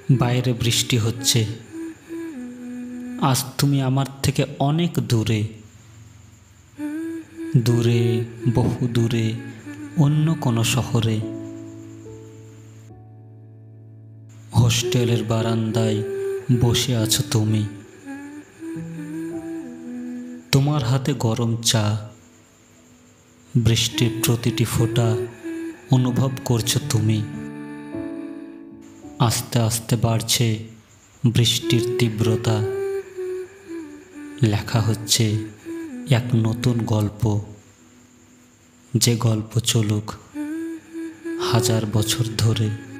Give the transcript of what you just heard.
বাইরে বৃষ্টি হচ্ছে। আজ তুমি আমার থেকে অনেক দূরে, দূরে, বহু দূরে, অন্য কোনো শহরে। হোস্টেলের বারান্দায় বসে আছো তুমি, তোমার হাতে গরম চা, বৃষ্টির প্রতিটি ফোঁটা অনুভব করছো তুমি। আস্তে আস্তে বাড়ছে বৃষ্টির তীব্রতা, লেখা হচ্ছে এক নতুন গল্প, যে গল্প চলুক 1000 বছর ধরে।